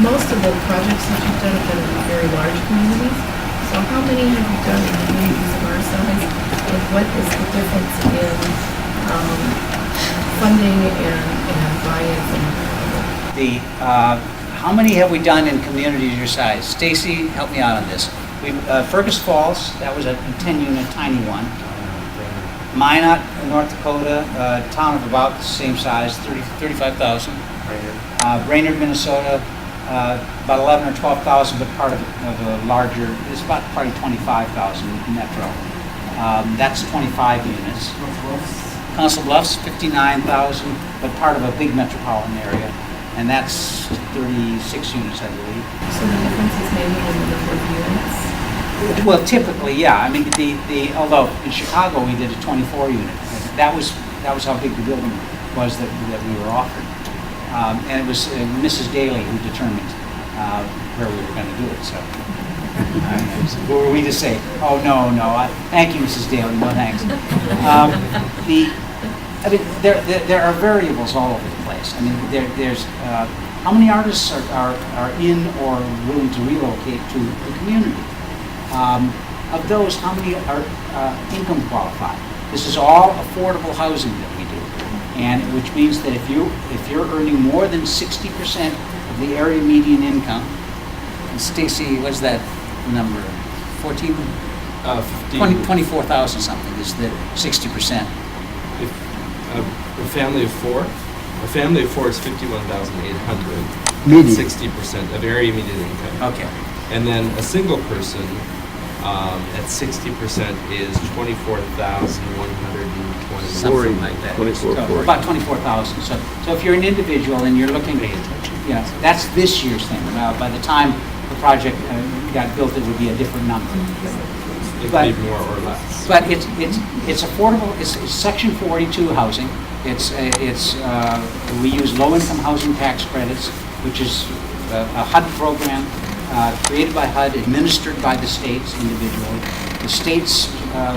most of the projects that you've done have been in very large communities. So how many have you done in communities of our size? And what is the difference in funding and buy-in from the How many have we done in communities your size? Stacy, help me out on this. Fergus Falls, that was a 10-unit tiny one. Minot, North Dakota, town of about the same size, 35,000. Brainerd, Minnesota, about 11 or 12,000, but part of a larger, it's about probably 25,000 metro. That's 25 units. Council Bluffs, 59,000, but part of a big metropolitan area, and that's 36 units, I believe. So the difference is maybe in the number of units? Well, typically, yeah. I mean, although in Chicago we did a 24 unit. That was how big the building was that we were offered, and it was Mrs. Daly who determined where we were going to do it. So, what were we to say? Oh no, thank you, Mrs. Daly. No thanks. I mean, there are variables all over the place. I mean, there's how many artists are in or willing to relocate to the community. Of those, how many are income qualified? This is all affordable housing that we do, and which means that if you're earning more than 60% of the area median income, and Stacy, what's that number? 14, 24,000 something is the 60%. If a family of four is 51,800. Median. 60% of area median income. Okay. And then a single person at 60% is 24,120. Something like that. 24, So 40. about 24,000. So if you're an individual and you're looking, that's this year's thing. By the time the project got built, it would be a different number. It But- could be more or less. But it's affordable. It's Section 42 housing. We use low-income housing tax credits, which is a HUD program created by HUD, administered by the states individually. The states,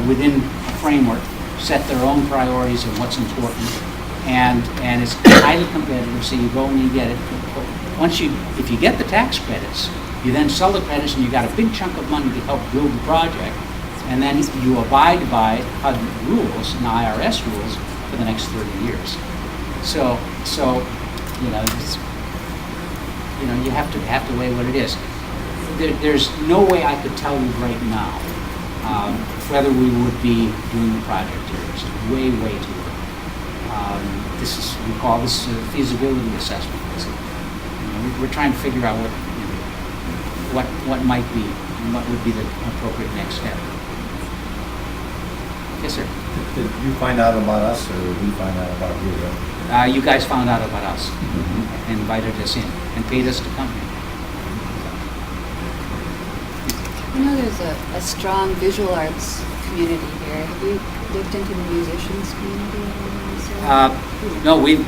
within a framework, set their own priorities of what's important, and it's highly competitive. So you go and you get it. If you get the tax credits, you then sell the credits, and you got a big chunk of money to help build the project. And then you abide by HUD rules and IRS rules for the next 30 years. So you have to weigh what it is. There's no way I could tell you right now whether we would be doing the project here. It's way too early. We call this a feasibility assessment. We're trying to figure out what might be and what would be the appropriate next step. Yes, sir. Did you find out about us, or did we find out about you? You guys found out about us, and invited us in, and paid us to come here. I know there's a strong visual arts community here. Have you looked into the musicians community? No, we've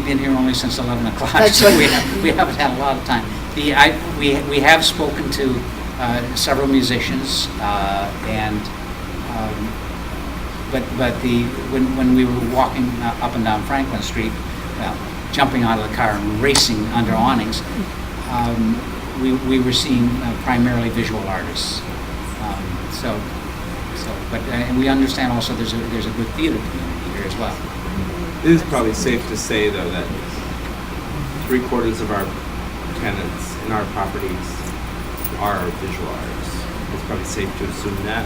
been here only since 11 o'clock, That's so right. we haven't had a lot of time. We have spoken to several musicians, when we were walking up and down Franklin Street, jumping out of the car and racing under awnings, we were seeing primarily visual artists. And we understand also there's a good theater community here as well. It is probably safe to say, though, that 3/4 of our tenants in our properties are visual artists. It's probably safe to assume that.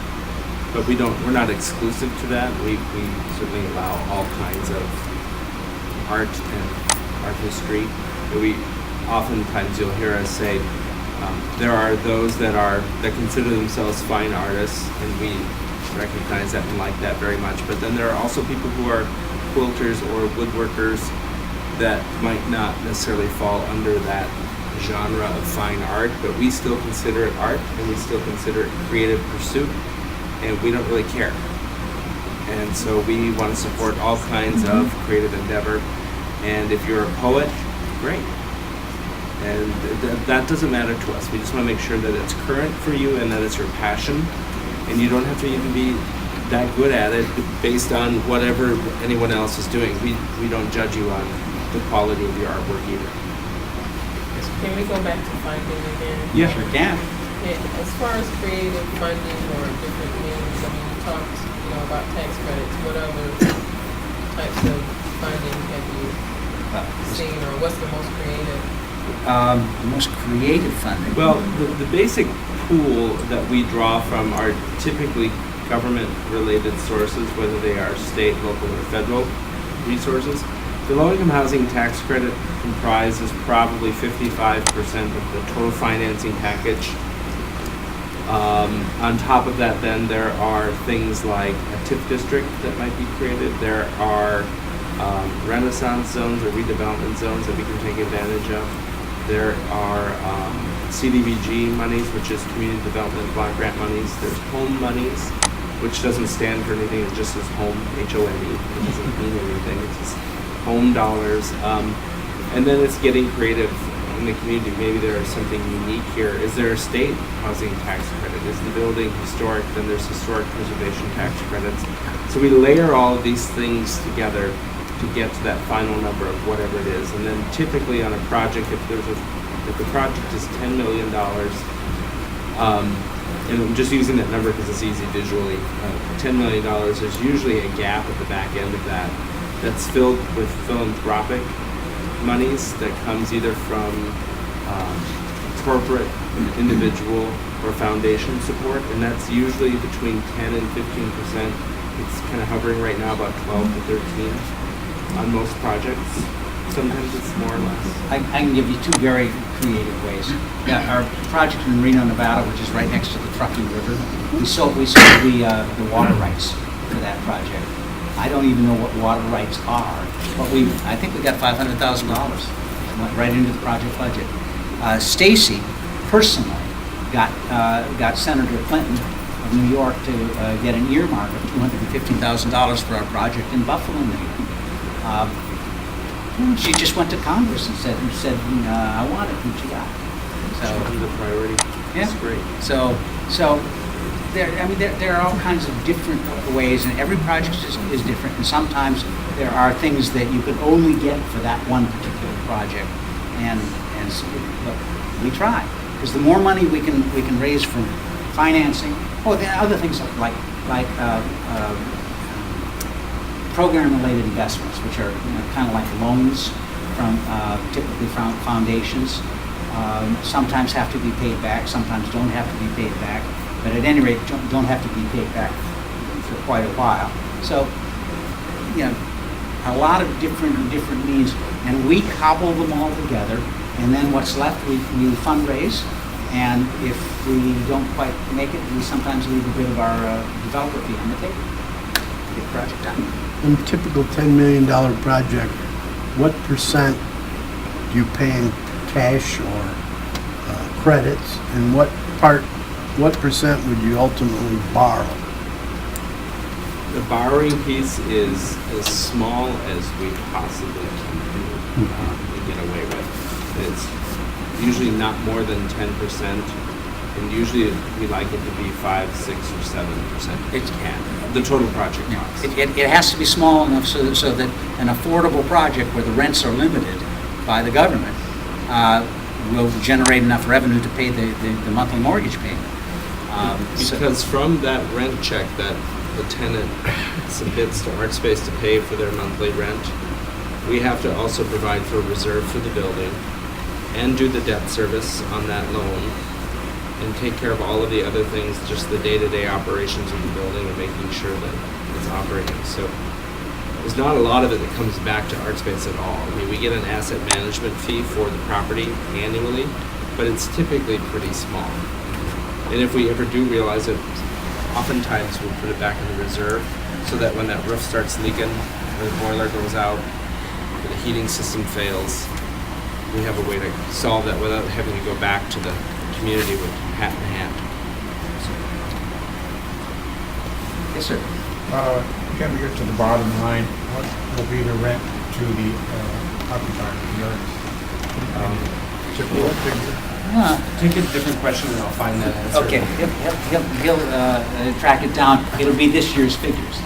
But we're not exclusive to that. We certainly allow all kinds of art and art history. Oftentimes you'll hear us say there are those that consider themselves fine artists, and we recognize that and like that very much. But then there are also people who are quilters or woodworkers that might not necessarily fall under that genre of fine art, but we still consider it art, and we still consider it creative pursuit, and we don't really care. And so we want to support all kinds of creative endeavor. And if you're a poet, great. And that doesn't matter to us. We just want to make sure that it's current for you and that it's your passion. And you don't have to even be that good at it based on whatever anyone else is doing. We don't judge you on the quality of your artwork either. Can we go back to funding again? Yeah. Sure can. Yeah, as far as creative funding or different means, I mean, you talked, about tax credits. What other types of funding have you seen, or what's the most creative? The most creative funding. Well, the basic pool that we draw from are typically government-related sources, whether they are state, local, or federal resources. The low-income housing tax credit comprises probably 55% of the total financing package. On top of that, then, there are things like a TIF district that might be created. There are renaissance zones or redevelopment zones that we can take advantage of. There are CDBG monies, which is community development block grant monies. There's home monies, which doesn't stand for anything. It just says home, H-O-M-E. It doesn't mean anything. It's just home dollars. And then it's getting creative in the community. Maybe there is something unique here. Is there a state housing tax credit? Is the building historic? Then there's historic preservation tax credits. So we layer all of these things together to get to that final number of whatever it is. And then typically on a project, if the project is $10 million, and I'm just using that number because it's easy visually, $10 million, there's usually a gap at the back end of that that's filled with philanthropic monies that comes either from corporate, individual, or foundation support, and that's usually between 10 and 15%. It's kind of hovering right now about 12 to 13 on most projects. Sometimes it's more or less. I can give you two very creative ways. Yeah, our project in Reno, Nevada, which is right next to the Truckee River, we sold the water rights for that project. I don't even know what water rights are, but I think we got $500,000 went right into the project budget. Stacy personally got Senator Clinton of New York to get an earmark of $250,000 for our project in Buffalo, New York. She just went to Congress and said, I want it, what you got? So The priority. yeah, That's great. So there are all kinds of different ways, and every project is different. And sometimes there are things that you could only get for that one particular project. And so, look, we try, because the more money we can raise from financing. Oh, there are other things like program-related investments, which are kind of like loans from typically foundations. Sometimes have to be paid back, sometimes don't have to be paid back, but at any rate don't have to be paid back for quite a while. So, a lot of different means, and we cobble them all together, and then what's left we fundraise, and if we don't quite make it, we sometimes leave a bit of our developer fee on the table to get the project done. In a typical $10 million project, what percent do you pay in cash or credits, and what percent would you ultimately borrow? The borrowing piece is as small as we possibly can get away with. It's usually not more than 10%, and usually we like it to be 5, 6, or 7%. It can. The total project cost. It has to be small enough so that an affordable project where the rents are limited by the government will generate enough revenue to pay the monthly mortgage payment. Because from that rent check that the tenant submits to Artspace to pay for their monthly rent, we have to also provide for a reserve for the building and do the debt service on that loan and take care of all of the other things, just the day-to-day operations of the building and making sure that it's operating. So there's not a lot of it that comes back to Artspace at all. I mean, we get an asset management fee for the property annually, but it's typically pretty small. And if we ever do realize it, oftentimes we'll put it back in the reserve so that when that roof starts leaking, or the boiler goes out, or the heating system fails, we have a way to solve that without having to go back to the community with hat in hand. Yes, sir. Can we get to the bottom line? What will be the rent to the occupier? Typical figure? Take a different question and I'll find that answer. Okay, he'll track it down. It'll be this year's figures.